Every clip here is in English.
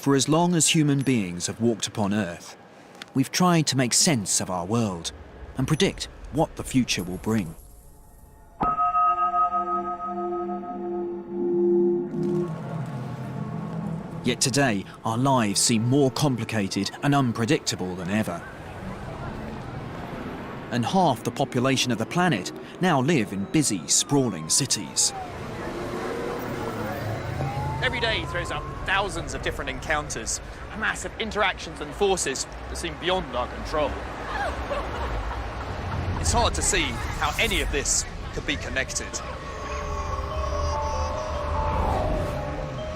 For as long as human beings have walked upon Earth, we've tried to make sense of our world and predict what the future will bring. Yet today, our lives seem more complicated and unpredictable than ever. And half the population of the planet now live in busy, sprawling cities. Every day throws up thousands of different encounters, a mass of interactions and forces that seem beyond our control. It's hard to see how any of this could be connected.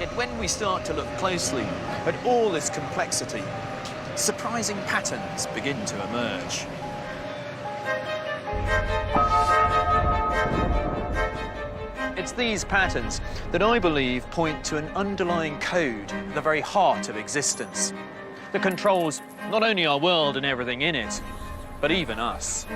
Yet when we start to look closely at all this complexity, surprising patterns begin to emerge. It's these patterns that I believe point to an underlying code at the very heart of existence that controls not only our world and everything in it, but even us.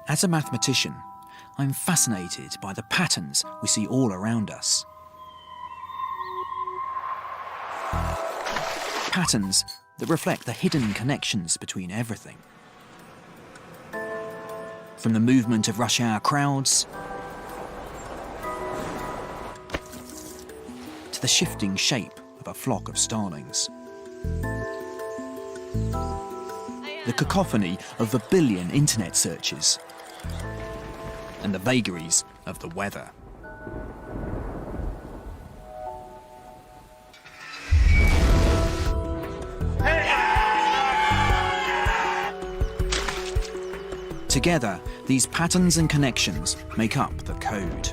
As a mathematician, I'm fascinated by the patterns we see all around us. Patterns that reflect the hidden connections between everything. From the movement of rush hour crowds to the shifting shape of a flock of starlings. The cacophony of a billion internet searches and the vagaries of the weather. Together, these patterns and connections make up the code.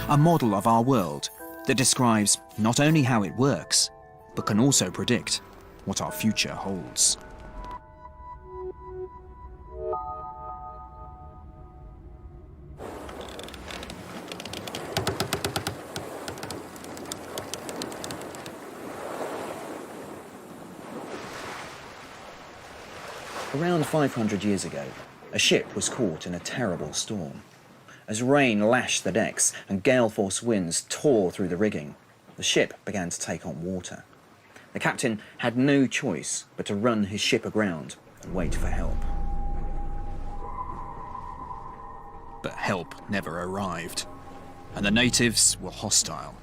A model of our world that describes not only how it works, but can also predict what our future holds. Around 500 years ago, a ship was caught in a terrible storm. As rain lashed the decks and gale-force winds tore through the rigging, the ship began to take on water. The captain had no choice but to run his ship aground and wait for help. But help never arrived, and the natives were hostile.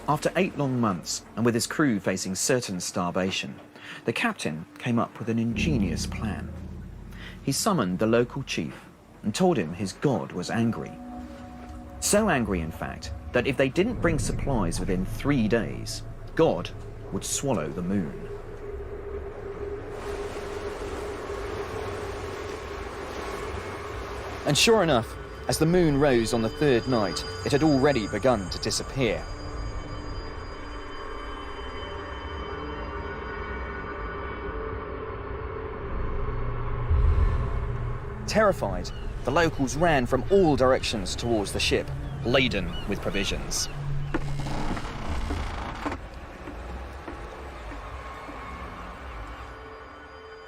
After 8 long months, and with his crew facing certain starvation, the captain came up with an ingenious plan. He summoned the local chief and told him his god was angry. So angry, in fact, that if they didn't bring supplies within 3 days, God would swallow the moon. And sure enough, as the moon rose on the 3rd night, it had already begun to disappear. Terrified, the locals ran from all directions towards the ship, laden with provisions.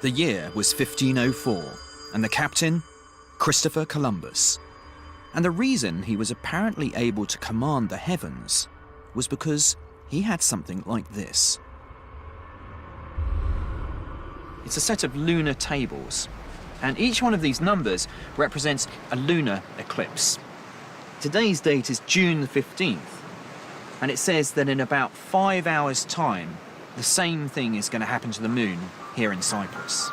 The year was 1504, and the captain, Christopher Columbus. And the reason he was apparently able to command the heavens was because he had something like this. It's a set of lunar tables, and each one of these numbers represents a lunar eclipse. Today's date is June the 15th, and it says that in about 5 hours' time, the same thing is going to happen to the moon here in Cyprus.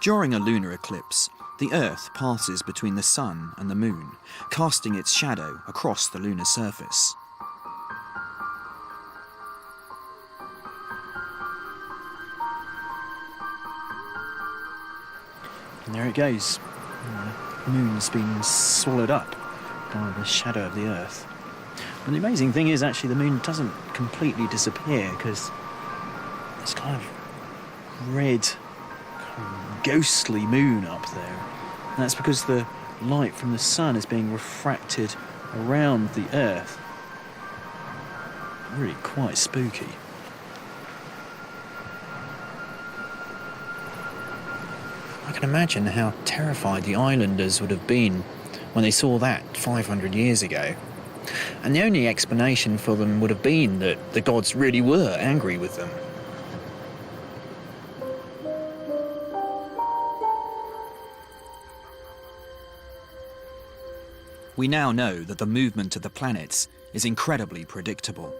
During a lunar eclipse, the Earth passes between the sun and the moon, casting its shadow across the lunar surface. And there it goes. The moon's been swallowed up by the shadow of the Earth. And the amazing thing is, actually, the moon doesn't completely disappear, because it's kind of red, ghostly moon up there. And that's because the light from the sun is being refracted around the Earth. Really quite spooky. I can imagine how terrified the islanders would have been when they saw that 500 years ago. And the only explanation for them would have been that the gods really were angry with them. We now know that the movement of the planets is incredibly predictable.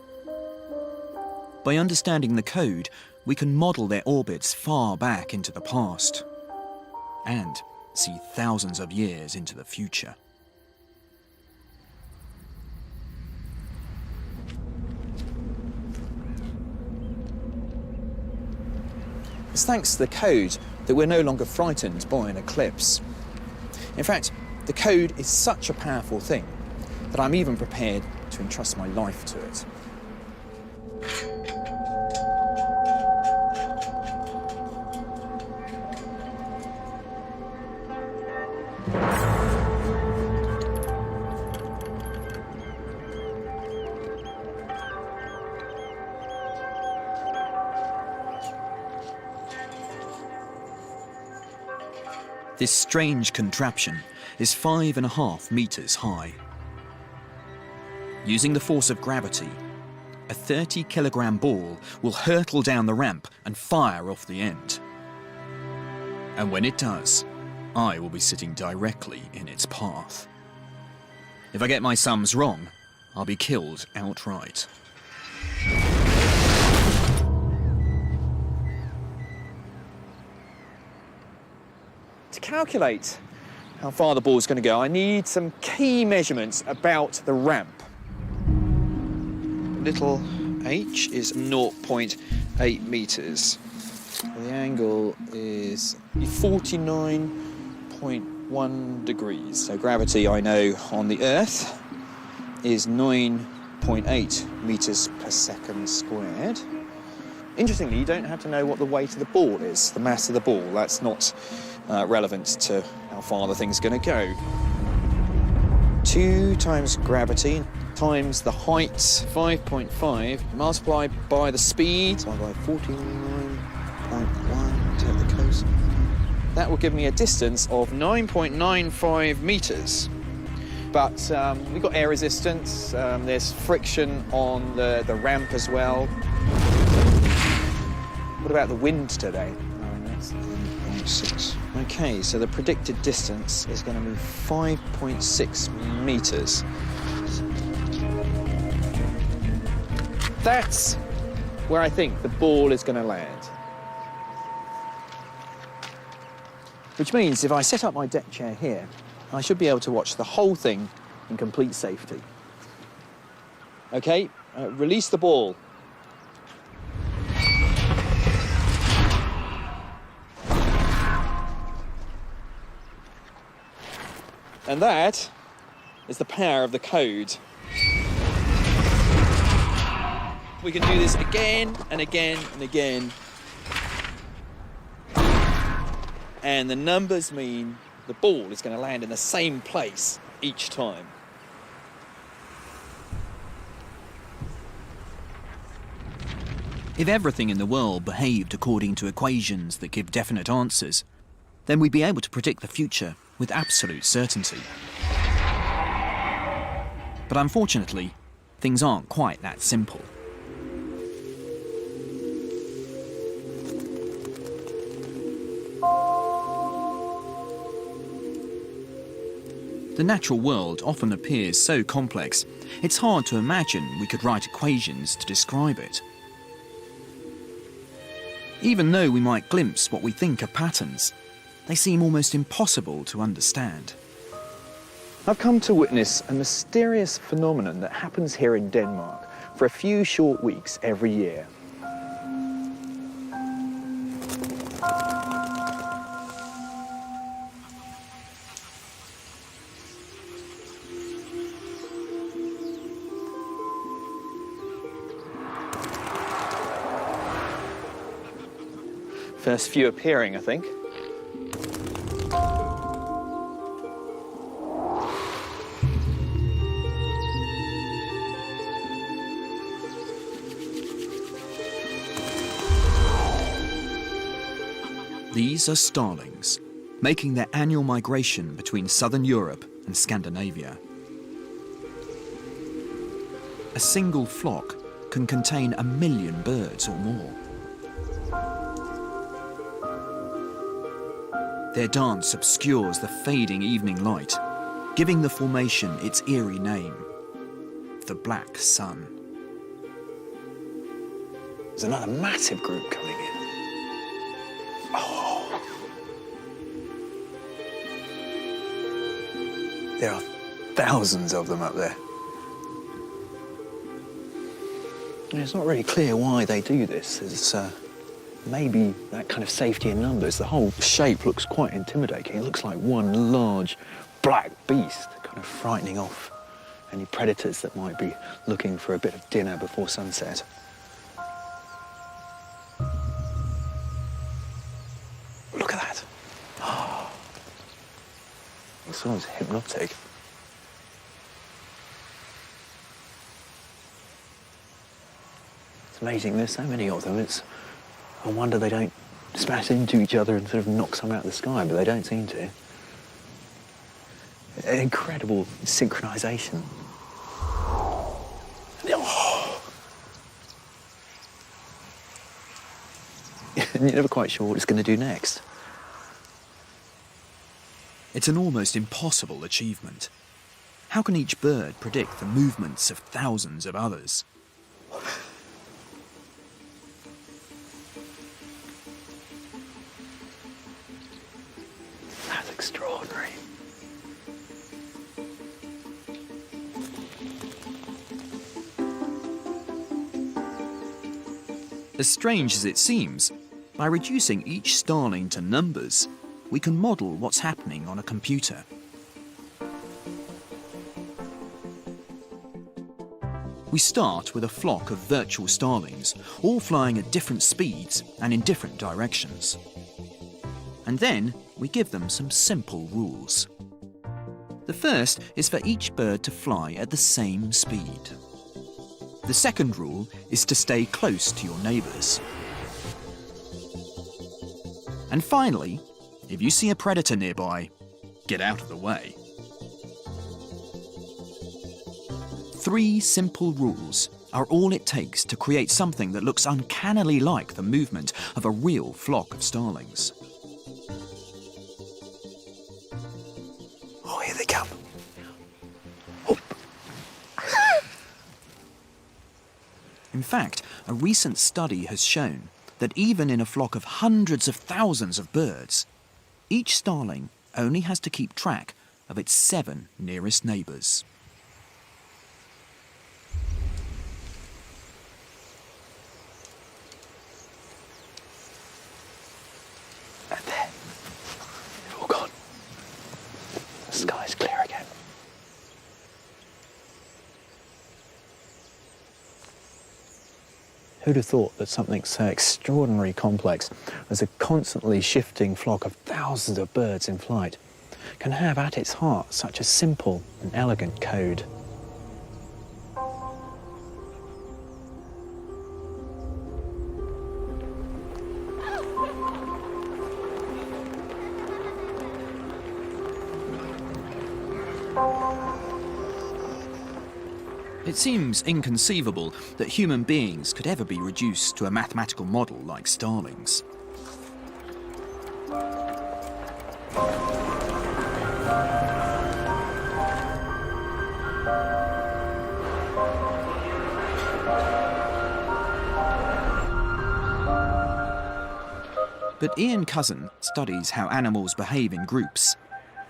By understanding the code, we can model their orbits far back into the past and see thousands of years into the future. It's thanks to the code that we're no longer frightened by an eclipse. In fact, the code is such a powerful thing that I'm even prepared to entrust my life to it. This strange contraption is 5.5 meters high. Using the force of gravity, a 30-kilogram ball will hurtle down the ramp and fire off the end. And when it does, I will be sitting directly in its path. If I get my sums wrong, I'll be killed outright. To calculate how far the ball's going to go, I need some key measurements about the ramp. Little h is 0.8 meters. The angle is 49.1 degrees. So gravity, I know, on the Earth is 9.8 meters per second squared. Interestingly, you don't have to know what the weight of the ball is, the mass of the ball. That's not relevant to how far the thing's going to go. 2 times gravity times the height, 5.5, multiplied by the speed, by 49.1, take the cosine. That will give me a distance of 9.95 meters. But we've got air resistance, there's friction on the ramp as well. What about the wind today? Oh, that's 9.6. Okay, so the predicted distance is going to be 5.6 meters. That's where I think the ball is going to land. Which means if I set up my deck chair here, I should be able to watch the whole thing in complete safety. Okay, release the ball. And that is the power of the code. We can do this again and again and again. And the numbers mean the ball is going to land in the same place each time. If everything in the world behaved according to equations that give definite answers, then we'd be able to predict the future with absolute certainty. But unfortunately, things aren't quite that simple. The natural world often appears so complex, it's hard to imagine we could write equations to describe it. Even though we might glimpse what we think are patterns, they seem almost impossible to understand. I've come to witness a mysterious phenomenon that happens here in Denmark for a few short weeks every year. First few appearing, I think. These are starlings, making their annual migration between southern Europe and Scandinavia. A single flock can contain 1 million birds or more. Their dance obscures the fading evening light, giving the formation its eerie name, the Black Sun. There's another massive group coming in. Oh. There are thousands of them up there. And it's not really clear why they do this. It's maybe that kind of safety in numbers. The whole shape looks quite intimidating. It looks like one large black beast, kind of frightening off any predators that might be looking for a bit of dinner before sunset. Look at that. Oh. It's almost hypnotic. It's amazing, there's so many of them. It's I wonder they don't smash into each other and sort of knock some out of the sky, but they don't seem to. An incredible synchronization. Oh. And you're never quite sure what it's going to do next. It's an almost impossible achievement. How can each bird predict the movements of thousands of others? That's extraordinary. As strange as it seems, by reducing each starling to numbers, we can model what's happening on a computer. We start with a flock of virtual starlings, all flying at different speeds and in different directions. And then we give them some simple rules. The first is for each bird to fly at the same speed. The second rule is to stay close to your neighbours. And finally, if you see a predator nearby, get out of the way. 3 simple rules are all it takes to create something that looks uncannily like the movement of a real flock of starlings. Oh, here they come. Oh. In fact, a recent study has shown that even in a flock of hundreds of thousands of birds, each starling only has to keep track of its 7 nearest neighbours. And there, they're all gone. The sky's clear again. Who'd have thought that something so extraordinarily complex as a constantly shifting flock of thousands of birds in flight can have at its heart such a simple and elegant code? It seems inconceivable that human beings could ever be reduced to a mathematical model like starlings. But Ian Cousin studies how animals behave in groups,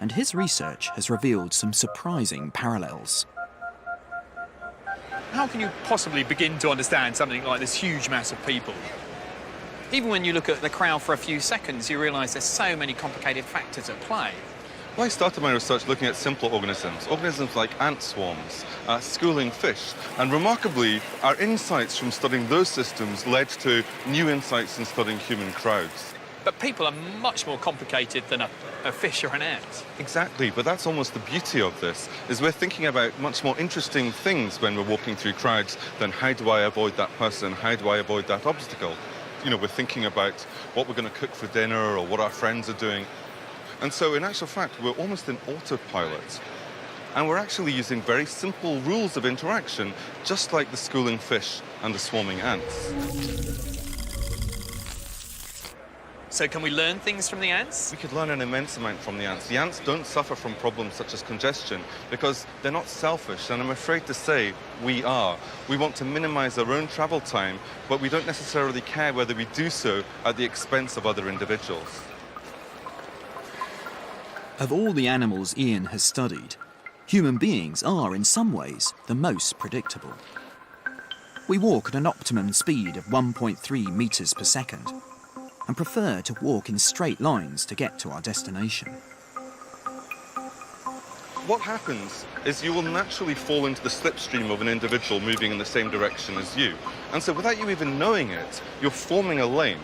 and his research has revealed some surprising parallels. How can you possibly begin to understand something like this huge mass of people? Even when you look at the crowd for a few seconds, you realise there's so many complicated factors at play. Well, I started my research looking at simple organisms like ant swarms, schooling fish, and remarkably, our insights from studying those systems led to new insights in studying human crowds. But people are much more complicated than a fish or an ant. Exactly, but that's almost the beauty of this, is we're thinking about much more interesting things when we're walking through crowds than how do I avoid that person, how do I avoid that obstacle. You know, we're thinking about what we're going to cook for dinner or what our friends are doing. And so in actual fact, we're almost in autopilot. And we're actually using very simple rules of interaction, just like the schooling fish and the swarming ants. So can we learn things from the ants? We could learn an immense amount from the ants. The ants don't suffer from problems such as congestion because they're not selfish, and I'm afraid to say we are. We want to minimize our own travel time, but we don't necessarily care whether we do so at the expense of other individuals. Of all the animals Ian has studied, human beings are, in some ways, the most predictable. We walk at an optimum speed of 1.3 meters per second and prefer to walk in straight lines to get to our destination. What happens is you will naturally fall into the slipstream of an individual moving in the same direction as you. And so without you even knowing it, you're forming a lane.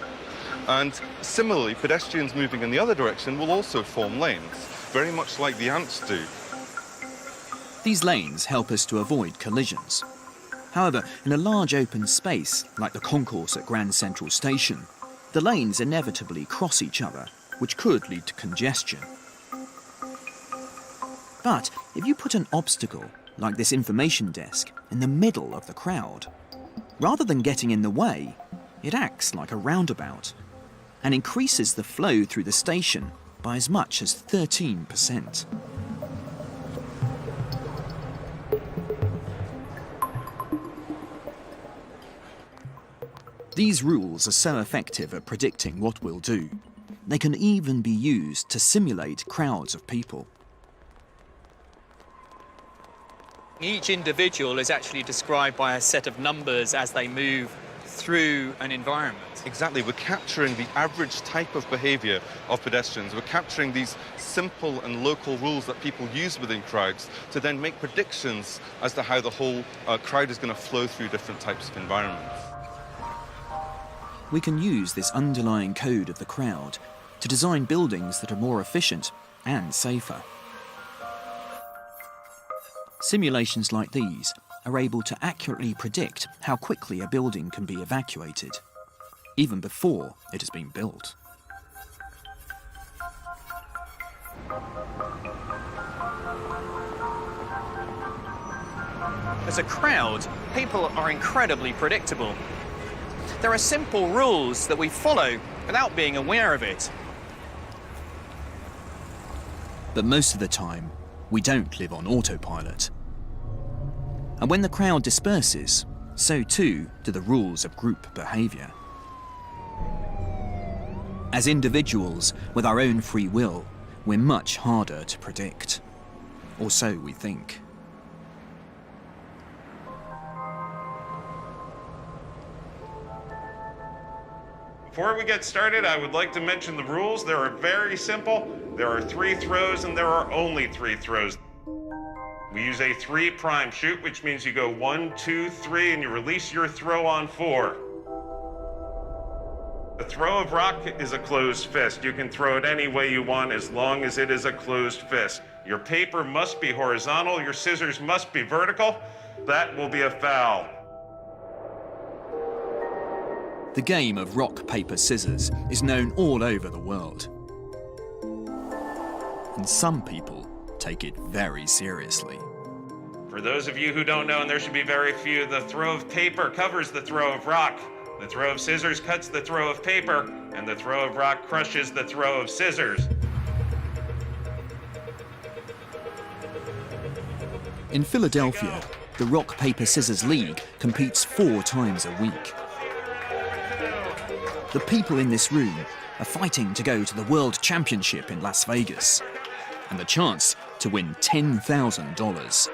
And similarly, pedestrians moving in the other direction will also form lanes, very much like the ants do. These lanes help us to avoid collisions. However, in a large open space, like the concourse at Grand Central Station, the lanes inevitably cross each other, which could lead to congestion. But if you put an obstacle, like this information desk, in the middle of the crowd, rather than getting in the way, it acts like a roundabout and increases the flow through the station by as much as 13%. These rules are so effective at predicting what we'll do. They can even be used to simulate crowds of people. Each individual is actually described by a set of numbers as they move through an environment. Exactly, we're capturing the average type of behavior of pedestrians. We're capturing these simple and local rules that people use within crowds to then make predictions as to how the whole crowd is going to flow through different types of environments. We can use this underlying code of the crowd to design buildings that are more efficient and safer. Simulations like these are able to accurately predict how quickly a building can be evacuated, even before it has been built. As a crowd, people are incredibly predictable. There are simple rules that we follow without being aware of it. But most of the time, we don't live on autopilot. And when the crowd disperses, so too do the rules of group behaviour. As individuals with our own free will, we're much harder to predict. Or so we think. Before we get started, I would like to mention the rules. They are very simple. There are 3 throws and there are only 3 throws. We use a 3 prime shoot, which means you go 1, 2, 3, and you release your throw on 4. The throw of rock is a closed fist. You can throw it any way you want as long as it is a closed fist. Your paper must be horizontal, your scissors must be vertical. That will be a foul. The game of rock, paper, scissors is known all over the world. And some people take it very seriously. For those of you who don't know, and there should be very few, the throw of paper covers the throw of rock. The throw of scissors cuts the throw of paper, and the throw of rock crushes the throw of scissors. In Philadelphia, the Rock, Paper, Scissors League competes 4 times a week. The people in this room are fighting to go to the World Championship in Las Vegas and the chance to win $10,000.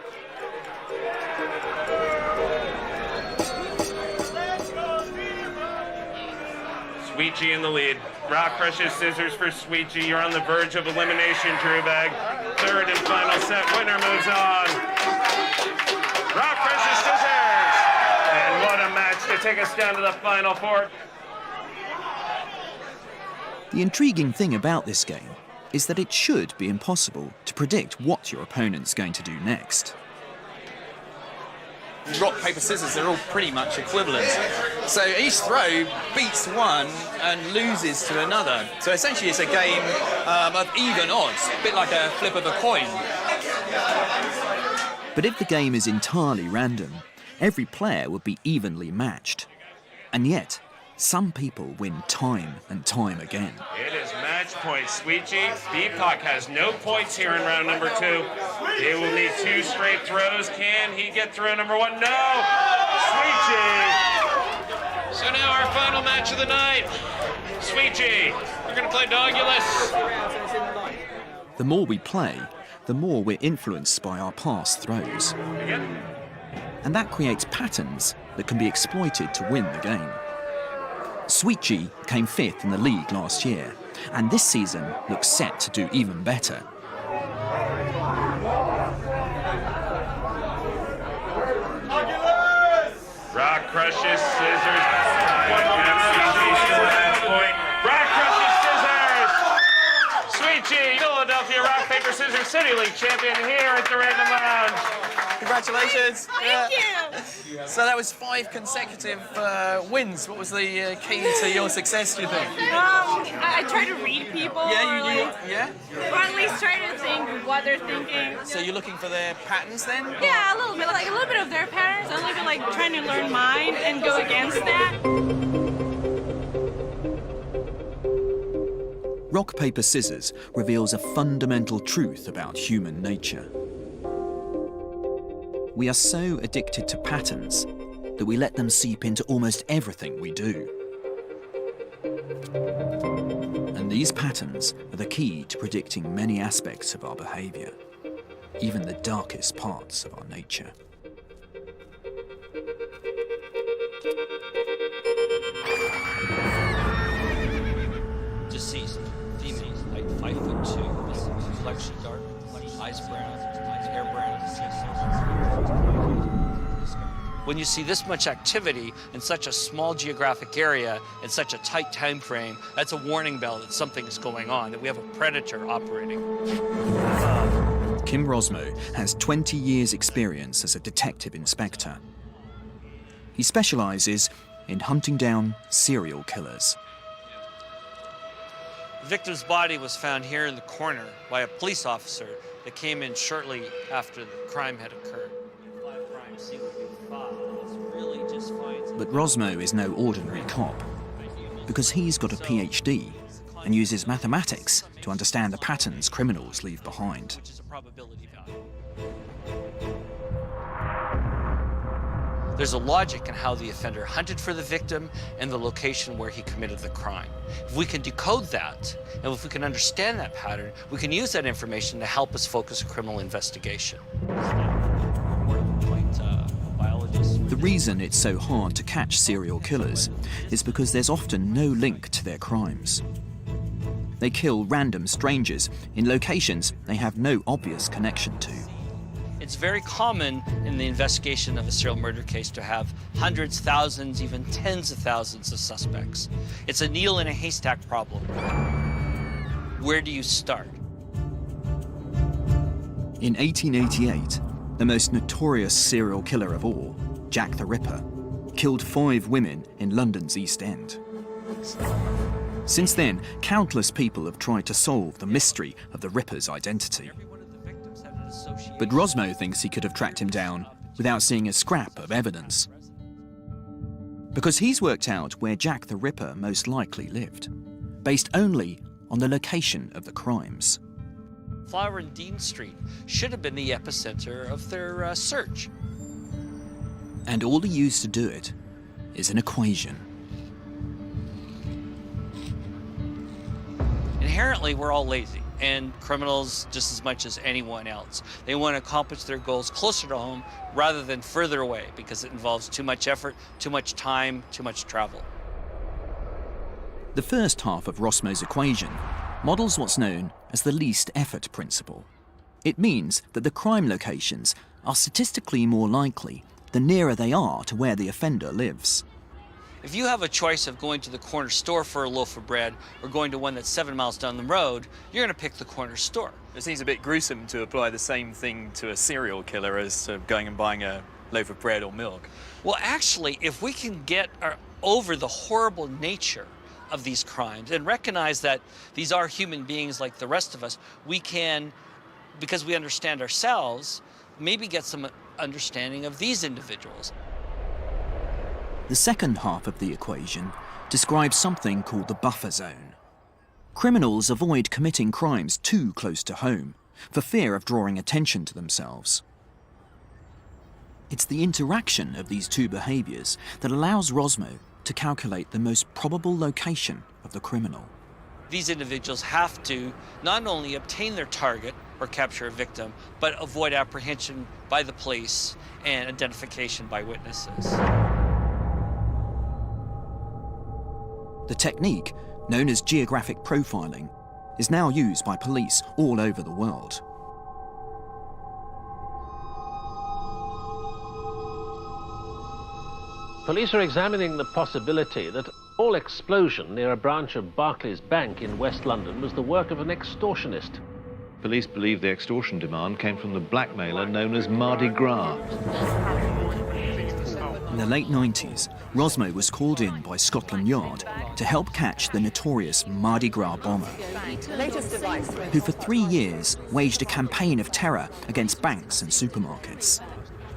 Sweet G in the lead. Rock crushes scissors for Sweet G. You're on the verge of elimination, Drew Bag. 3rd and final set. Winner moves on. Rock crushes scissors. And what a match to take us down to the final 4. The intriguing thing about this game is that it should be impossible to predict what your opponent's going to do next. Rock, paper, scissors, they're all pretty much equivalent. So each throw beats one and loses to another. So essentially it's a game of even odds, a bit like a flip of a coin. But if the game is entirely random, every player would be evenly matched. And yet, some people win time and time again. It is match point, Sweetjie. Deepak has no points here in round number 2. He will need 2 straight throws. Can he get throw number 1? No! Sweetjie! So now our final match of the night. Sweetjie, we're going to play Dogulus. The more we play, the more we're influenced by our past throws. And that creates patterns that can be exploited to win the game. Sweetjie came 5th in the league last year, and this season looks set to do even better. Rock crushes scissors. Rock crushes scissors. Sweetjie, Philadelphia Rock Paper Scissors City League champion here at the Random Lounge. Congratulations. Thank you. So that was 5 consecutive wins. What was the key to your success, do you think? I try to read people. Yeah, you do. Like, Yeah? or at least try to think what they're thinking. So you're looking for their patterns then? Yeah, a little bit. Like a little bit of their patterns. I'm like trying to learn mine and go against that. Rock, paper, scissors reveals a fundamental truth about human nature. We are so addicted to patterns that we let them seep into almost everything we do. And these patterns are the key to predicting many aspects of our behaviour, even the darkest parts of our nature. Deceased, female, height 5'2", complexion dark, eyes brown, hair brown. When you see this much activity in such a small geographic area, in such a tight time frame, that's a warning bell that something's going on, that we have a predator operating. Kim Rosmo has 20 years' experience as a detective inspector. He specialises in hunting down serial killers. The victim's body was found here in the corner by a police officer that came in shortly after the crime had occurred. But Rosmo is no ordinary cop, because he's got a PhD and uses mathematics to understand the patterns criminals leave behind. Which is a probability value. There's a logic in how the offender hunted for the victim and the location where he committed the crime. If we can decode that, and if we can understand that pattern, we can use that information to help us focus a criminal investigation. The reason it's so hard to catch serial killers is because there's often no link to their crimes. They kill random strangers in locations they have no obvious connection to. It's very common in the investigation of a serial murder case to have hundreds, thousands, even tens of thousands of suspects. It's a needle in a haystack problem. Where do you start? In 1888, the most notorious serial killer of all, Jack the Ripper, killed 5 women in London's East End. Since then, countless people have tried to solve the mystery of the Ripper's identity. But Rosmo thinks he could have tracked him down without seeing a scrap of evidence. Because he's worked out where Jack the Ripper most likely lived, based only on the location of the crimes. Flower and Dean Street should have been the epicenter of their search. And all he used to do it is an equation. Inherently, we're all lazy, and criminals just as much as anyone else. They want to accomplish their goals closer to home rather than further away because it involves too much effort, too much time, too much travel. The first half of Rosmo's equation models what's known as the least effort principle. It means that the crime locations are statistically more likely the nearer they are to where the offender lives. If you have a choice of going to the corner store for a loaf of bread or going to one that's 7 miles down the road, you're going to pick the corner store. It seems a bit gruesome to apply the same thing to a serial killer as going and buying a loaf of bread or milk. Well, actually, if we can get over the horrible nature of these crimes and recognize that these are human beings like the rest of us, we can, because we understand ourselves, maybe get some understanding of these individuals. The second half of the equation describes something called the buffer zone. Criminals avoid committing crimes too close to home for fear of drawing attention to themselves. It's the interaction of these two behaviours that allows Rosmo to calculate the most probable location of the criminal. These individuals have to not only obtain their target or capture a victim, but avoid apprehension by the police and identification by witnesses. The technique, known as geographic profiling, is now used by police all over the world. Police are examining the possibility that all explosion near a branch of Barclays Bank in West London was the work of an extortionist. Police believe the extortion demand came from the blackmailer known as Mardi Gras. In the late 90s, Rosmo was called in by Scotland Yard to help catch the notorious Mardi Gras bomber, who for 3 years waged a campaign of terror against banks and supermarkets.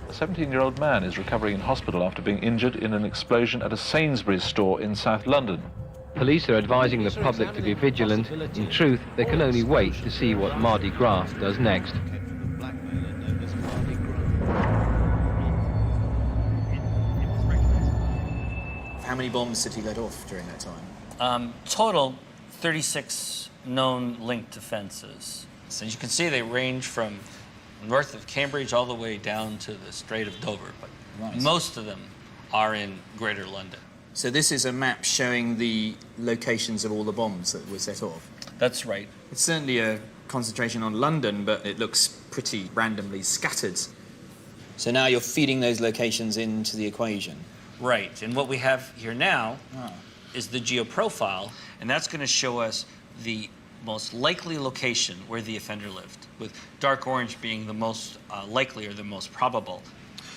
A 17-year-old man is recovering in hospital after being injured in an explosion at a Sainsbury's store in South London. Police are advising the public to be vigilant. In truth, they can only wait to see what Mardi Gras does next. How many bombs did he let off during that time? Total, 36 known linked offences. So as you can see, they range from north of Cambridge all the way down to the Strait of Dover, but most of them are in Greater London. So this is a map showing the locations of all the bombs that were set off? That's right. It's certainly a concentration on London, but it looks pretty randomly scattered. So now you're feeding those locations into the equation? Right, and what we have here now is the geoprofile, and that's going to show us the most likely location where the offender lived, with dark orange being the most likely or the most probable.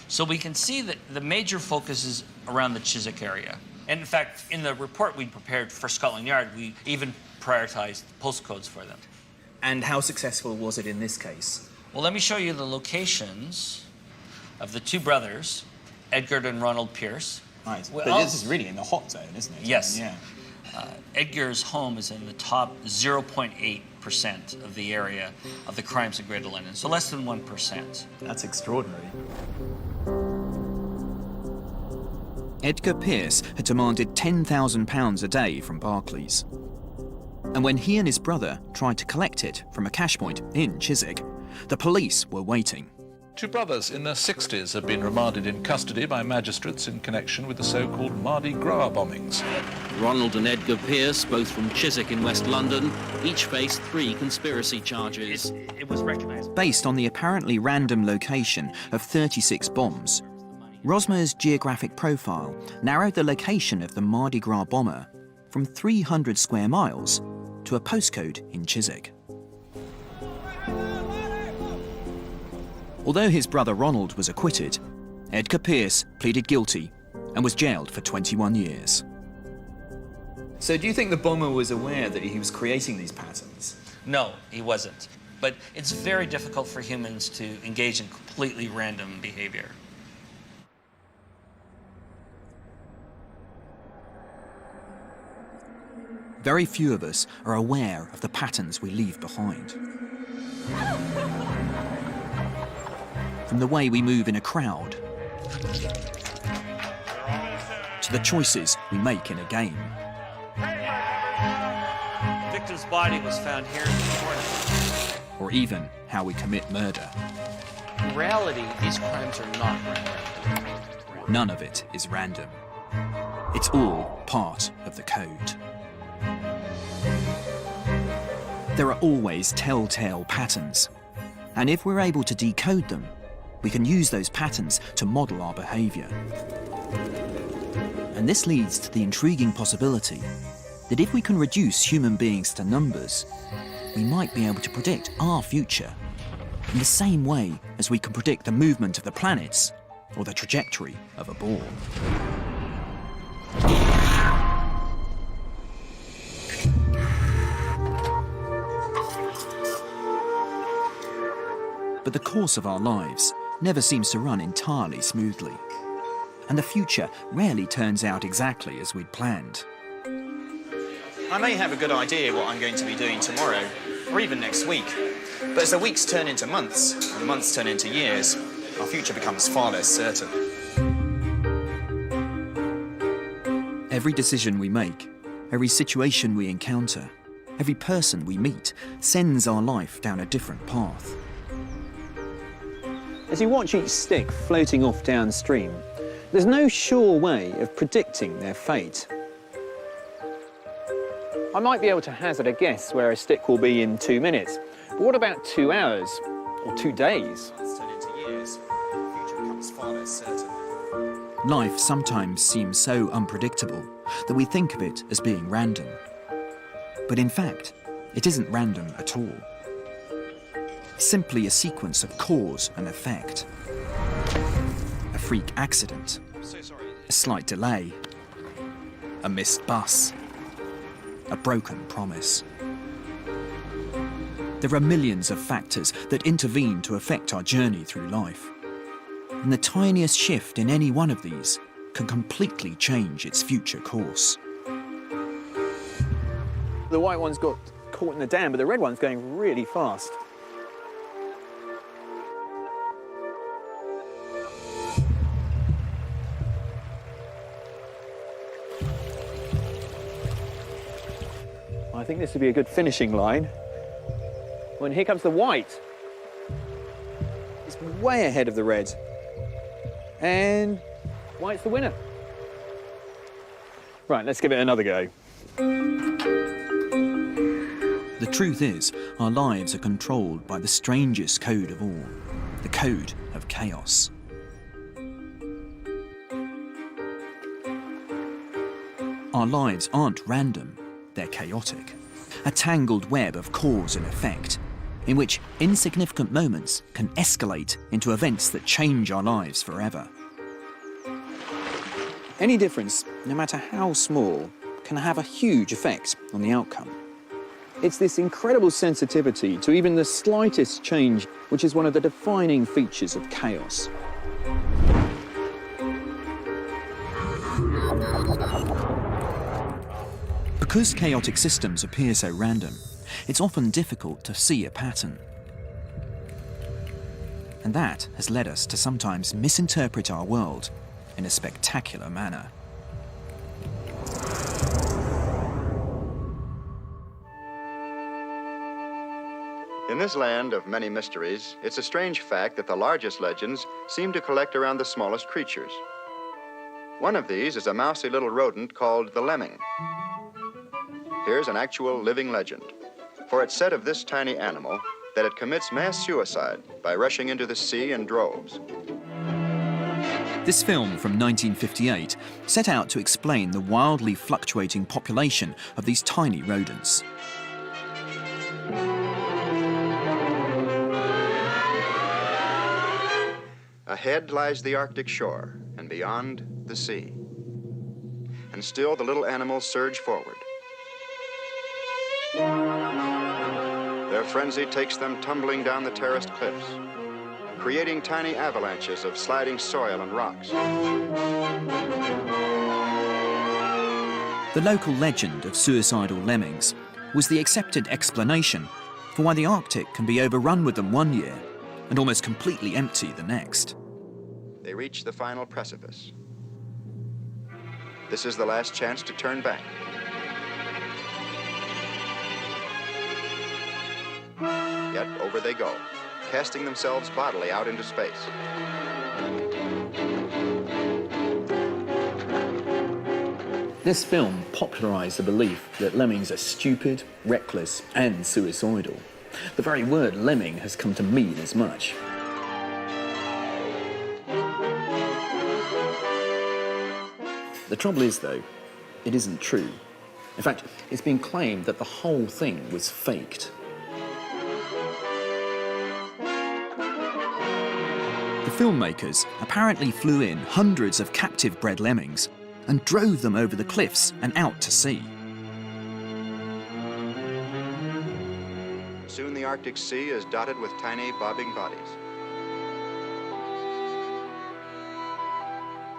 So we can see that the major focus is around the Chiswick area. And in fact, in the report we prepared for Scotland Yard, we even prioritized postcodes for them. And how successful was it in this case? Well, let me show you the locations of the two brothers, Edgar and Ronald Pierce. Right, but this is really in the hot zone, isn't it? Yes. Yeah. Edgar's home is in the top 0.8% of the area of the crimes in Greater London, so less than 1%. That's extraordinary. Edgar Pierce had demanded £10,000 a day from Barclays. And when he and his brother tried to collect it from a cash point in Chiswick, the police were waiting. Two brothers in their 60s have been remanded in custody by magistrates in connection with the so-called Mardi Gras bombings. Ronald and Edgar Pierce, both from Chiswick in West London, each faced 3 conspiracy charges. It was recognized. Based on the apparently random location of 36 bombs, Rosmo's geographic profile narrowed the location of the Mardi Gras bomber from 300 square miles to a postcode in Chiswick. Although his brother Ronald was acquitted, Edgar Pierce pleaded guilty and was jailed for 21 years. So do you think the bomber was aware that he was creating these patterns? No, he wasn't. But it's very difficult for humans to engage in completely random behavior. Very few of us are aware of the patterns we leave behind. From the way we move in a crowd, to the choices we make in a game. The victim's body was found here in the corner. Or even how we commit murder. In reality, these crimes are not random. None of it is random. It's all part of the code. There are always telltale patterns, and if we're able to decode them, we can use those patterns to model our behaviour. And And this leads to the intriguing possibility that if we can reduce human beings to numbers, we might be able to predict our future in the same way as we can predict the movement of the planets or the trajectory of a ball. But the course of our lives never seems to run entirely smoothly, and the future rarely turns out exactly as we'd planned. I may have a good idea what I'm going to be doing tomorrow, or even next week. But as the weeks turn into months, and the months turn into years, our future becomes far less certain. Every decision we make, every situation we encounter, every person we meet sends our life down a different path. As you watch each stick floating off downstream, there's no sure way of predicting their fate. I might be able to hazard a guess where a stick will be in 2 minutes, but what about 2 hours or 2 days? Turn into years, the future becomes far less certain. Life sometimes seems so unpredictable that we think of it as being random. But in fact, it isn't random at all. It's simply a sequence of cause and effect. A freak accident, a slight delay, a missed bus, a broken promise. There are millions of factors that intervene to affect our journey through life. And the tiniest shift in any one of these can completely change its future course. The white one's got caught in the dam, but the red one's going really fast. I think this would be a good finishing line. When here comes the white. It's way ahead of the red. And white's the winner. Right, let's give it another go. The truth is, our lives are controlled by the strangest code of all, the code of chaos. Our lives aren't random, they're chaotic. A tangled web of cause and effect, in which insignificant moments can escalate into events that change our lives forever. Any difference, no matter how small, can have a huge effect on the outcome. It's this incredible sensitivity to even the slightest change which is one of the defining features of chaos. Because chaotic systems appear so random, it's often difficult to see a pattern. And that has led us to sometimes misinterpret our world in a spectacular manner. In this land of many mysteries, it's a strange fact that the largest legends seem to collect around the smallest creatures. One of these is a mousy little rodent called the lemming. Here's an actual living legend, for it's said of this tiny animal that it commits mass suicide by rushing into the sea in droves. This film from 1958 set out to explain the wildly fluctuating population of these tiny rodents. Ahead lies the Arctic shore, and beyond, the sea. And still the little animals surge forward. Their frenzy takes them tumbling down the terraced cliffs, creating tiny avalanches of sliding soil and rocks. The local legend of suicidal lemmings was the accepted explanation for why the Arctic can be overrun with them one year and almost completely empty the next. They reach the final precipice. This is the last chance to turn back. Yet over they go, casting themselves bodily out into space. This film popularised the belief that lemmings are stupid, reckless, and suicidal. The very word lemming has come to mean as much. The trouble is, though, it isn't true. In fact, it's been claimed that the whole thing was faked. The filmmakers apparently flew in hundreds of captive bred lemmings and drove them over the cliffs and out to sea. Soon the Arctic Sea is dotted with tiny bobbing bodies.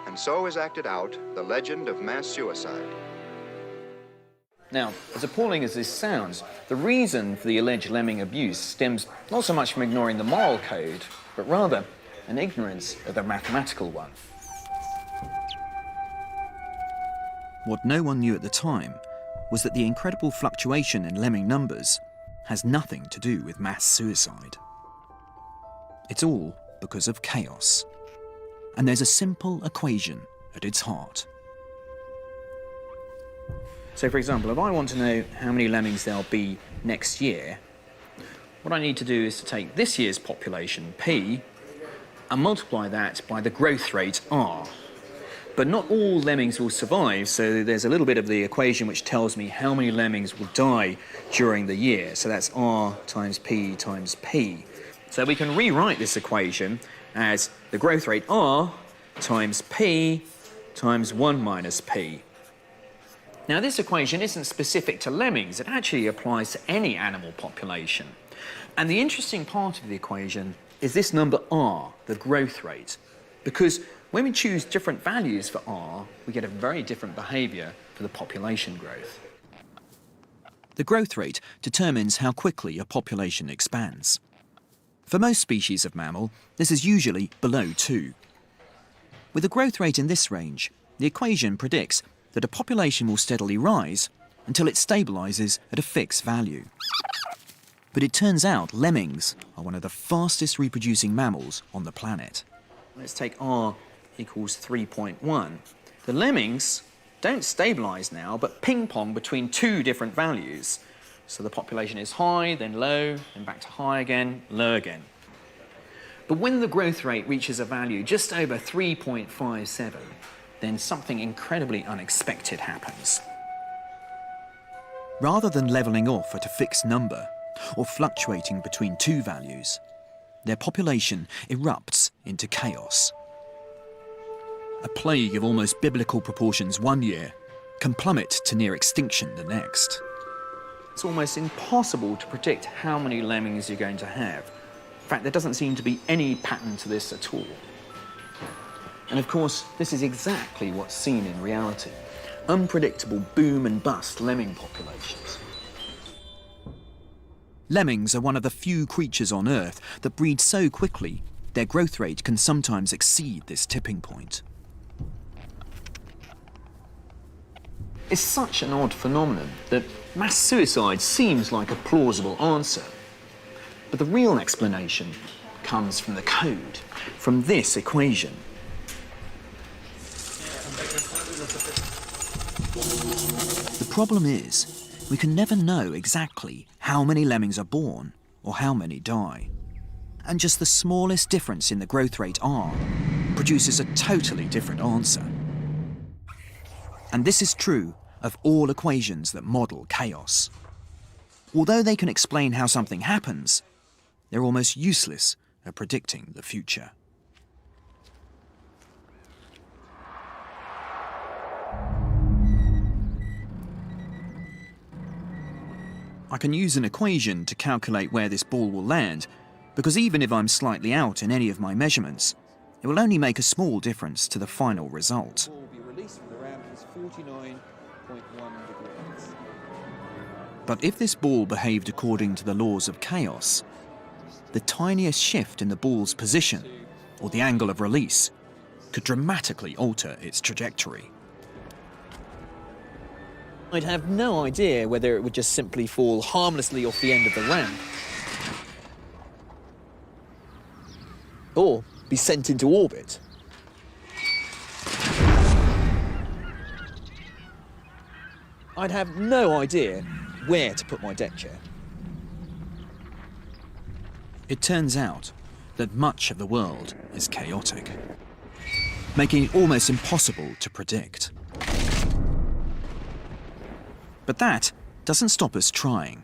And so is acted out the legend of mass suicide. Now, as appalling as this sounds, the reason for the alleged lemming abuse stems not so much from ignoring the moral code, but rather an ignorance of the mathematical one. What no one knew at the time was that the incredible fluctuation in lemming numbers has nothing to do with mass suicide. It's all because of chaos. And there's a simple equation at its heart. So, for example, if I want to know how many lemmings there'll be next year, what I need to do is to take this year's population, P, and multiply that by the growth rate, R. But not all lemmings will survive, so there's a little bit of the equation which tells me how many lemmings will die during the year. So that's R times P times P. So we can rewrite this equation as the growth rate R times P times 1 minus P. Now, this equation isn't specific to lemmings. It actually applies to any animal population. And the interesting part of the equation is this number R, the growth rate, because when we choose different values for R, we get a very different behaviour for the population growth. The growth rate determines how quickly a population expands. For most species of mammal, this is usually below 2. With a growth rate in this range, the equation predicts that a population will steadily rise until it stabilises at a fixed value. But it turns out lemmings are one of the fastest reproducing mammals on the planet. Let's take R equals 3.1. The lemmings don't stabilise now, but ping-pong between two different values. So the population is high, then low, then back to high again, low again. But when the growth rate reaches a value just over 3.57, then something incredibly unexpected happens. Rather than levelling off at a fixed number, or fluctuating between two values, their population erupts into chaos. A plague of almost biblical proportions one year can plummet to near extinction the next. It's almost impossible to predict how many lemmings you're going to have. In fact, there doesn't seem to be any pattern to this at all. And of course, this is exactly what's seen in reality. Unpredictable boom and bust lemming populations. Lemmings are one of the few creatures on Earth that breed so quickly, their growth rate can sometimes exceed this tipping point. It's such an odd phenomenon that mass suicide seems like a plausible answer. But the real explanation comes from the code, from this equation. The problem is, we can never know exactly how many lemmings are born or how many die. And just the smallest difference in the growth rate R produces a totally different answer. And this is true of all equations that model chaos. Although they can explain how something happens, they're almost useless at predicting the future. I can use an equation to calculate where this ball will land, because even if I'm slightly out in any of my measurements, it will only make a small difference to the final result. But if this ball behaved according to the laws of chaos, the tiniest shift in the ball's position, or the angle of release, could dramatically alter its trajectory. I'd have no idea whether it would just simply fall harmlessly off the end of the ramp, or be sent into orbit. I'd have no idea where to put my deck chair. It turns out that much of the world is chaotic, making it almost impossible to predict. But that doesn't stop us trying.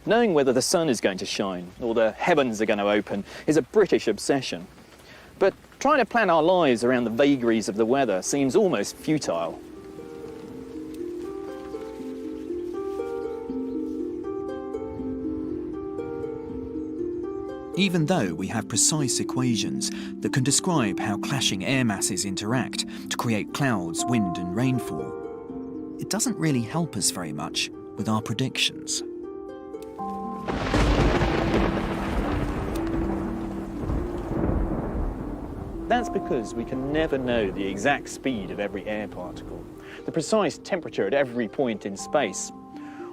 Knowing whether the sun is going to shine or the heavens are going to open is a British obsession. But trying to plan our lives around the vagaries of the weather seems almost futile. Even though we have precise equations that can describe how clashing air masses interact to create clouds, wind and rainfall, it doesn't really help us very much with our predictions. That's because we can never know the exact speed of every air particle, the precise temperature at every point in space,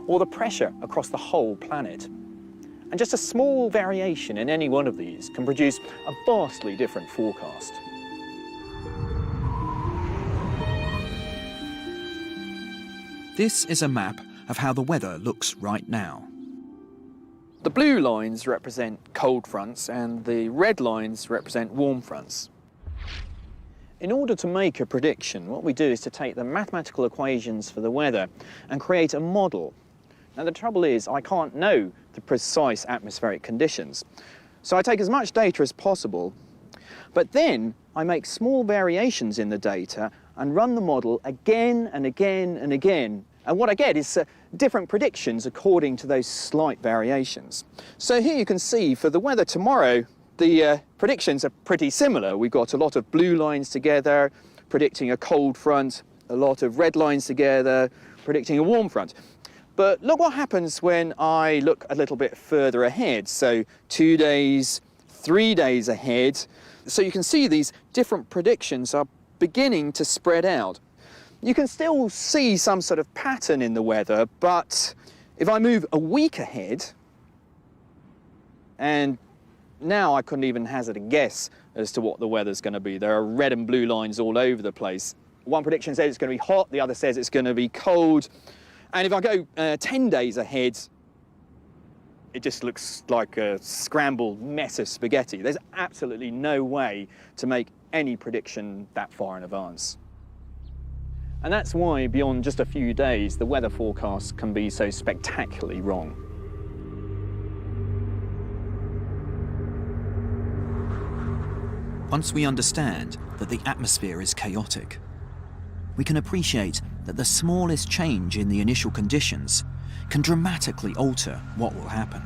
or the pressure across the whole planet. And just a small variation in any one of these can produce a vastly different forecast. This is a map of how the weather looks right now. The blue lines represent cold fronts and the red lines represent warm fronts. In order to make a prediction, what we do is to take the mathematical equations for the weather and create a model. Now the trouble is I can't know the precise atmospheric conditions, so I take as much data as possible, but then I make small variations in the data and run the model again and again and again. And what I get is different predictions according to those slight variations. So here you can see for the weather tomorrow, the predictions are pretty similar. We've got a lot of blue lines together, predicting a cold front, a lot of red lines together, predicting a warm front. But look what happens when I look a little bit further ahead. So 2 days, 3 days ahead. So you can see these different predictions are beginning to spread out. You can still see some sort of pattern in the weather, but if I move a week ahead, and now I couldn't even hazard a guess as to what the weather's going to be. There are red and blue lines all over the place. One prediction says it's going to be hot, the other says it's going to be cold. And if I go 10 days ahead, it just looks like a scrambled mess of spaghetti. There's absolutely no way to make any prediction that far in advance. And that's why, beyond just a few days, the weather forecasts can be so spectacularly wrong. Once we understand that the atmosphere is chaotic, we can appreciate that the smallest change in the initial conditions can dramatically alter what will happen.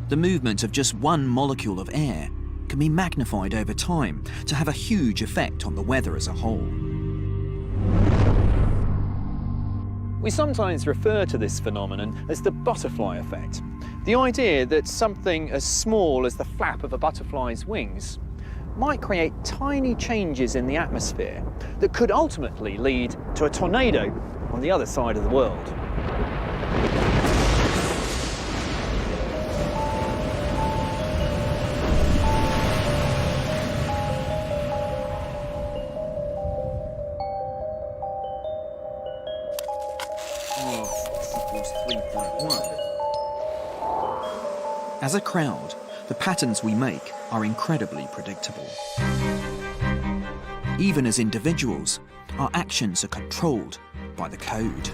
The movement of just one molecule of air can be magnified over time to have a huge effect on the weather as a whole. We sometimes refer to this phenomenon as the butterfly effect. The idea that something as small as the flap of a butterfly's wings might create tiny changes in the atmosphere that could ultimately lead to a tornado on the other side of the world. As a crowd, the patterns we make are incredibly predictable. Even as individuals, our actions are controlled by the code.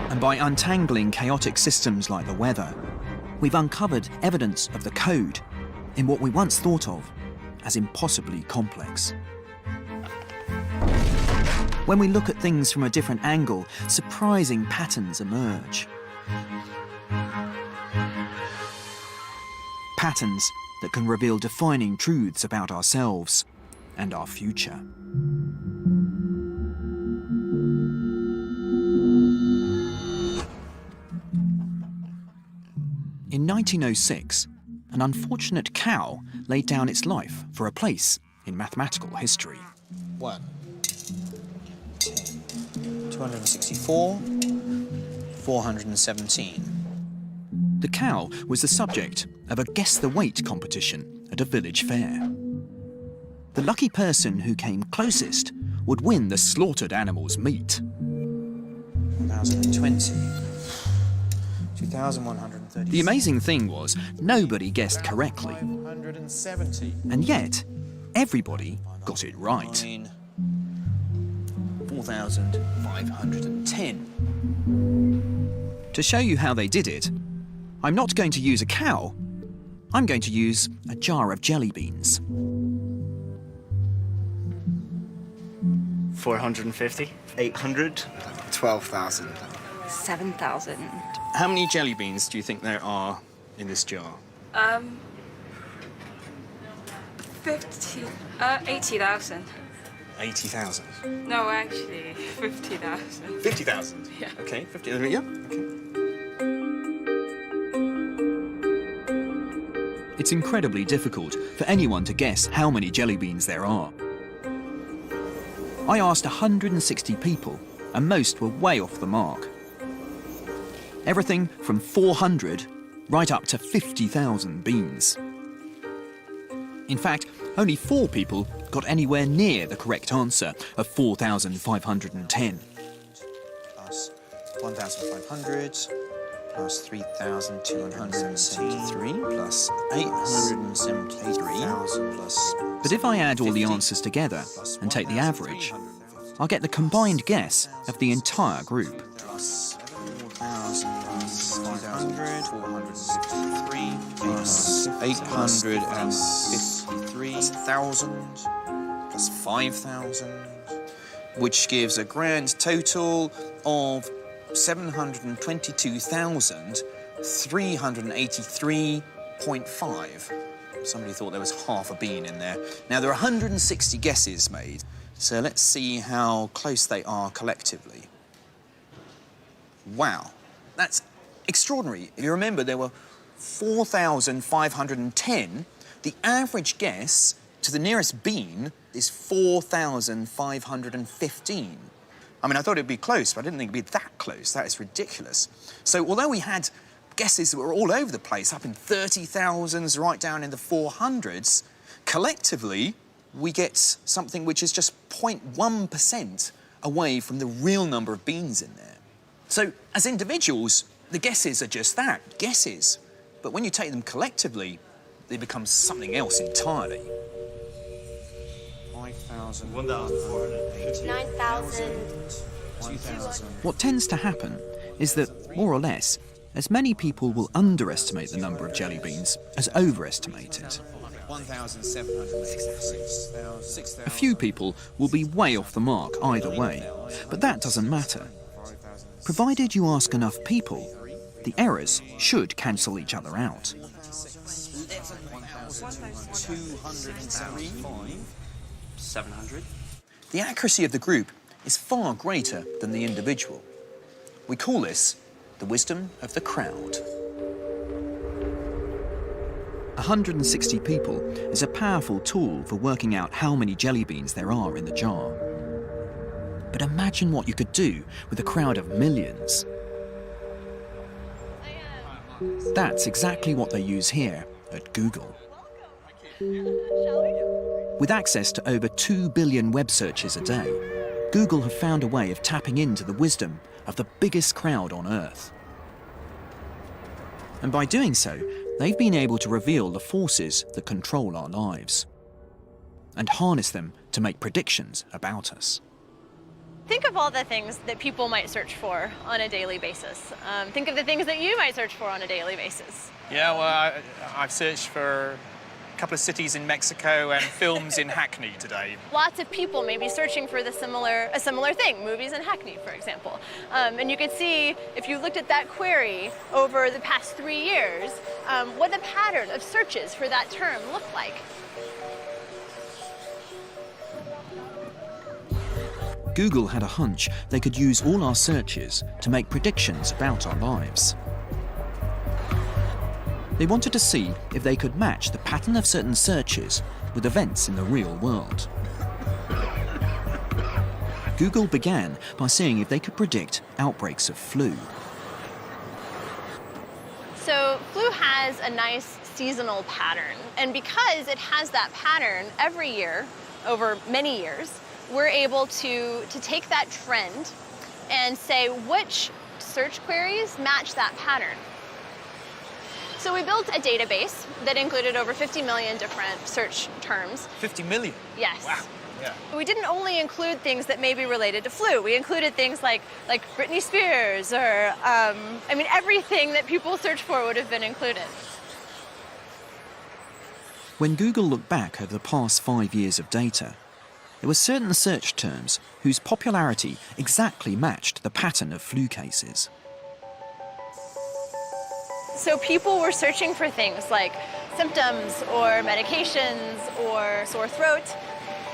And by untangling chaotic systems like the weather, we've uncovered evidence of the code in what we once thought of as impossibly complex. When we look at things from a different angle, surprising patterns emerge. Patterns that can reveal defining truths about ourselves and our future. In 1906, an unfortunate cow laid down its life for a place in mathematical history. 1, 10, 264, 417. The cow was the subject of a guess the weight competition at a village fair. The lucky person who came closest would win the slaughtered animal's meat. 1020, 2,130. The amazing thing was, nobody guessed correctly. 170. And yet, everybody got it right. 4,510. To show you how they did it, I'm not going to use a cow, I'm going to use a jar of jelly beans. 450. 800. 12,000. 7,000. How many jelly beans do you think there are in this jar? 80,000. 80,000. No, actually, 50,000. 50,000? Yeah. Okay, 50, yeah, okay. It's incredibly difficult for anyone to guess how many jelly beans there are. I asked 160 people, and most were way off the mark. Everything from 400 right up to 50,000 beans. In fact, only 4 people got anywhere near the correct answer of 4,510. Plus 1,500, plus 3,273, plus 873,000, plus... But if I add all the answers together and take the average, I'll get the combined guess of the entire group. Plus 4,500, 463, plus 853, plus 1,000, plus 5,000, which gives a grand total of 722,383.5. Somebody thought there was half a bean in there. Now, there are 160 guesses made, so let's see how close they are collectively. Wow, that's extraordinary. If you remember, there were 4,510. The average guess to the nearest bean is 4,515. I mean, I thought it'd be close, but I didn't think it'd be that close. That is ridiculous. So although we had guesses that were all over the place, up in 30,000s, right down in the 400s, collectively, we get something which is just 0.1% away from the real number of beans in there. So, as individuals, the guesses are just that, guesses. But when you take them collectively, they become something else entirely. 5,000, 1,480, 9,000. 2,000. What tends to happen is that, more or less, as many people will underestimate the number of jelly beans as overestimate it. 1,766. A few people will be way off the mark either way, but that doesn't matter. Provided you ask enough people, the errors should cancel each other out. 700. The accuracy of the group is far greater than the individual. We call this the wisdom of the crowd. 160 people is a powerful tool for working out how many jelly beans there are in the jar. But imagine what you could do with a crowd of millions. That's exactly what they use here at Google. With access to over 2 billion web searches a day, Google have found a way of tapping into the wisdom of the biggest crowd on Earth. And by doing so, they've been able to reveal the forces that control our lives and harness them to make predictions about us. Think of all the things that people might search for on a daily basis. Think of the things that you might search for on a daily basis. Yeah, well, I've searched for a couple of cities in Mexico and films in Hackney today. Lots of people may be searching for a similar thing, movies in Hackney, for example. And you can see, if you looked at that query over the past 3 years, what the pattern of searches for that term looked like. Google had a hunch they could use all our searches to make predictions about our lives. They wanted to see if they could match the pattern of certain searches with events in the real world. Google began by seeing if they could predict outbreaks of flu. So flu has a nice seasonal pattern, and because it has that pattern every year, over many years, we're able to take that trend and say which search queries match that pattern. So we built a database that included over 50 million different search terms. 50 million? Yes. Wow. Yeah. We didn't only include things that may be related to flu. We included things like Britney Spears or, I mean, everything that people search for would have been included. When Google looked back over the past 5 years of data, there were certain search terms whose popularity exactly matched the pattern of flu cases. So people were searching for things like symptoms or medications or sore throat.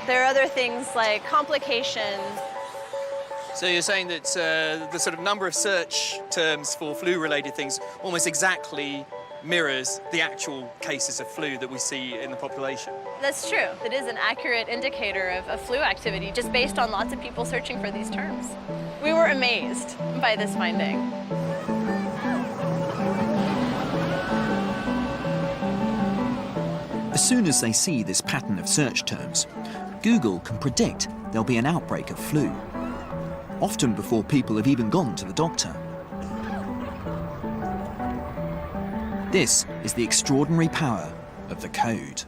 There are other things like complications. So you're saying that the sort of number of search terms for flu-related things almost exactly mirrors the actual cases of flu that we see in the population? That's true. It is an accurate indicator of flu activity just based on lots of people searching for these terms. We were amazed by this finding. As soon as they see this pattern of search terms, Google can predict there'll be an outbreak of flu, often before people have even gone to the doctor. This is the extraordinary power of the code.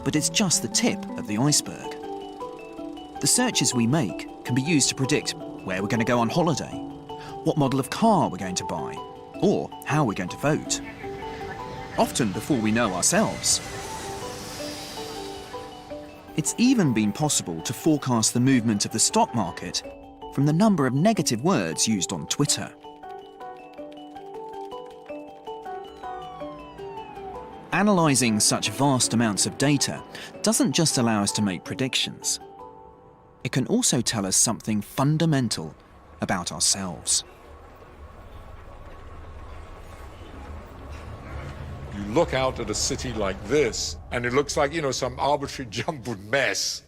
But it's just the tip of the iceberg. The searches we make can be used to predict where we're going to go on holiday, what model of car we're going to buy, or how we're going to vote. Often before we know ourselves. It's even been possible to forecast the movement of the stock market from the number of negative words used on Twitter. Analysing such vast amounts of data doesn't just allow us to make predictions. It can also tell us something fundamental about ourselves. You look out at a city like this, and it looks like, some arbitrary jumbled mess.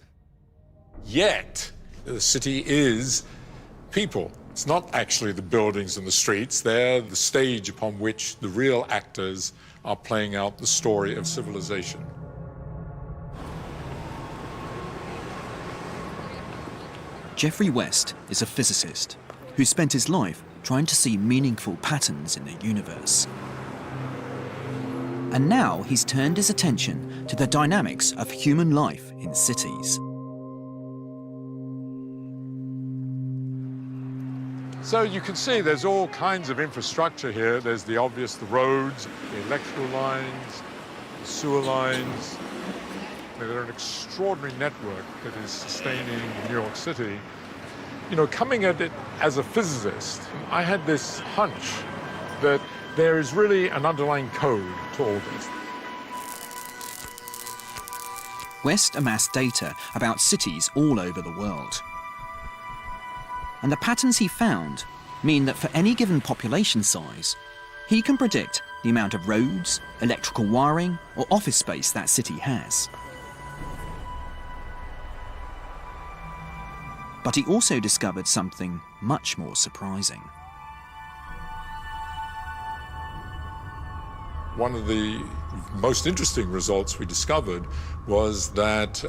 Yet, the city is people. It's not actually the buildings and the streets. They're the stage upon which the real actors are playing out the story of civilization. Geoffrey West is a physicist who spent his life trying to see meaningful patterns in the universe. And now he's turned his attention to the dynamics of human life in cities. So you can see there's all kinds of infrastructure here. There's the obvious, the roads, the electrical lines, the sewer lines. They're an extraordinary network that is sustaining New York City. Coming at it as a physicist, I had this hunch that there is really an underlying code to all this. West amassed data about cities all over the world. And the patterns he found mean that for any given population size, he can predict the amount of roads, electrical wiring, or office space that city has. But he also discovered something much more surprising. One of the most interesting results we discovered was that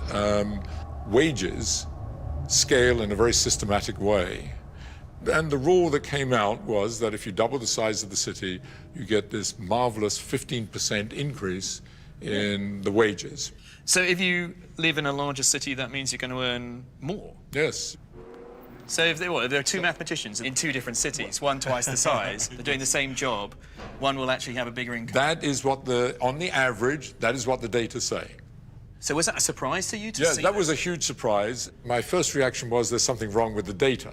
wages scale in a very systematic way. And the rule that came out was that if you double the size of the city, you get this marvelous 15% increase in the wages. So if you live in a larger city, that means you're going to earn more? Yes. So if there are two mathematicians in two different cities, one twice the size, they're doing the same job, one will actually have a bigger income. That is what on the average, that is what the data say. So was that a surprise to you to see? Yes, that was a huge surprise. My first reaction was there's something wrong with the data.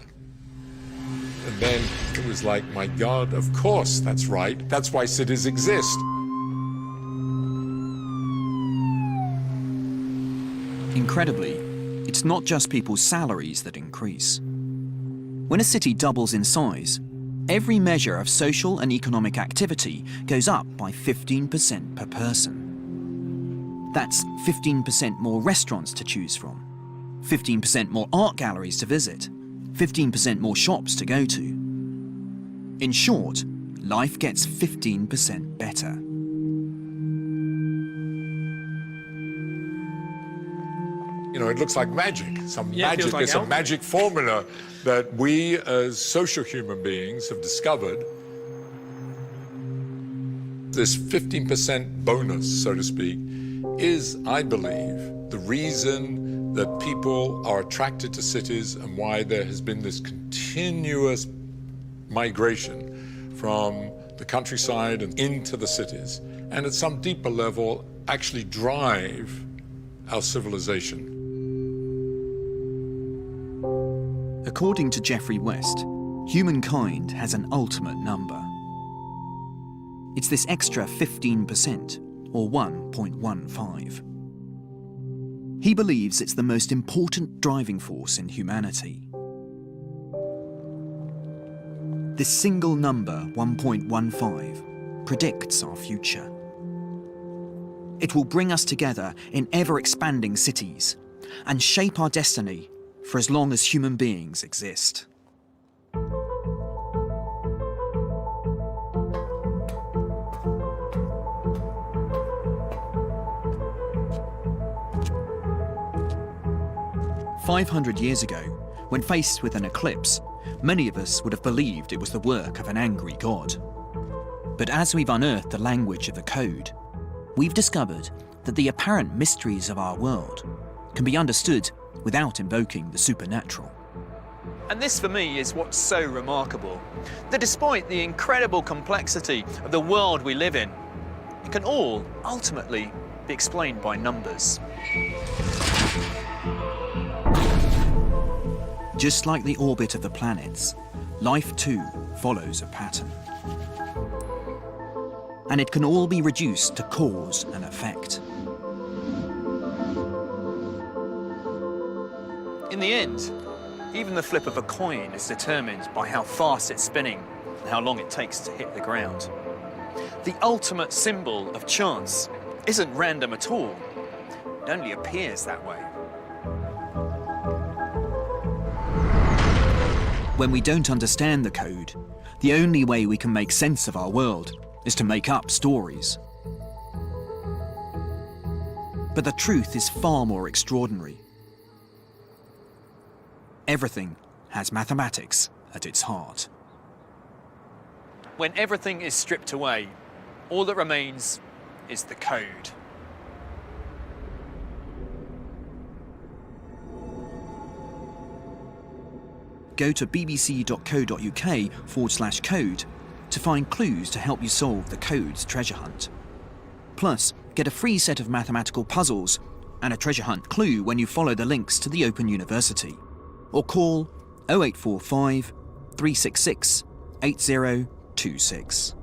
And then it was like, my God, of course, that's right. That's why cities exist. Incredibly, it's not just people's salaries that increase. When a city doubles in size, every measure of social and economic activity goes up by 15% per person. That's 15% more restaurants to choose from, 15% more art galleries to visit, 15% more shops to go to. In short, life gets 15% better. know, it looks like magic, some Yeah, it feels magic. like It's a alchemy. magic formula that we as social human beings have discovered. This 15% bonus, so to speak, is, I believe, the reason that people are attracted to cities and why there has been this continuous migration from the countryside and into the cities, and at some deeper level actually drive our civilization. According to Geoffrey West, humankind has an ultimate number. It's this extra 15%, or 1.15. He believes it's the most important driving force in humanity. This single number, 1.15, predicts our future. It will bring us together in ever-expanding cities and shape our destiny for as long as human beings exist. "500 years ago, when faced with an eclipse, many of us would have believed it was the work of an angry god. But as we've unearthed the language of the code, we've discovered that the apparent mysteries of our world can be understood without invoking the supernatural." And this, for me, is what's so remarkable. That despite the incredible complexity of the world we live in, it can all ultimately be explained by numbers. Just like the orbit of the planets, life too follows a pattern. And it can all be reduced to cause and effect. In the end, even the flip of a coin is determined by how fast it's spinning and how long it takes to hit the ground. The ultimate symbol of chance isn't random at all. It only appears that way. When we don't understand the code, the only way we can make sense of our world is to make up stories. But the truth is far more extraordinary. Everything has mathematics at its heart. When everything is stripped away, all that remains is the code. Go to bbc.co.uk/code to find clues to help you solve the code's treasure hunt. Plus, get a free set of mathematical puzzles and a treasure hunt clue when you follow the links to the Open University. Or call 0845 366 8026.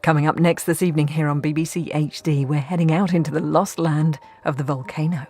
Coming up next this evening here on BBC HD, we're heading out into the lost land of the volcano.